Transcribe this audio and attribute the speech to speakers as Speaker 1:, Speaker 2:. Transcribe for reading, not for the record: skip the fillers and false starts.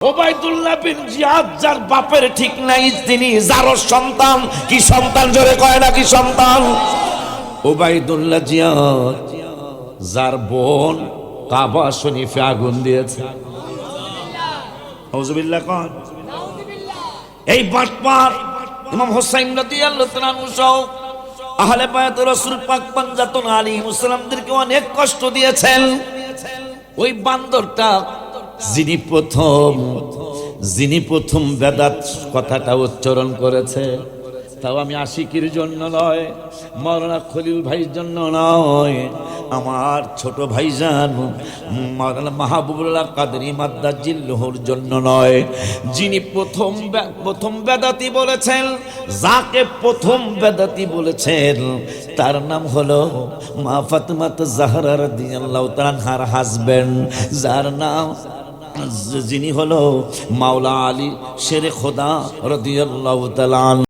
Speaker 1: ওবাইদুল্লাহ বিন জিয়াদ যার বাপের ঠিক নাই, তিনি যারও সন্তান। কি সন্তান? জোরে কয় না কি সন্তান? ওবাইদুল্লাহ জিয়াদ যার বোন কাবা শরীফে আগুন দিয়েছে। আউযুবিল্লাহ কোন এই বাটপার ইমাম হোসেন রাদিয়াল্লাহু তাআলা আনহু সহ আহলে বায়াত রাসূল পাক পাঞ্জাতন আলাইহিস সালামদেরকে অনেক কষ্ট দিয়েছেন। ওই বান্দরটা যিনি প্রথম বেদাত কথাটা উচ্চারণ করেছে, তাও আমি আশিকির জন্য নয়, মাওলানা খলিল ভাইয়ের জন্য নয়, আমার ছোট ভাইজান মাওলানা মাহবুবুল্লাহ কাদরী মাদ্দাজিল্লাহুর জন্য নয়। যিনি প্রথম বেদাতি বলেছেন, যাকে প্রথম বেদাতি বলেছেন, তার নাম হলো মা ফাতেমাত জাহরা রাদিয়াল্লাহু তাআলা আনহার হাজবেন্ড, যার নাম যিনি হলো মাওলা আলী শেরে খোদা রাদিয়াল্লাহু তাআলা।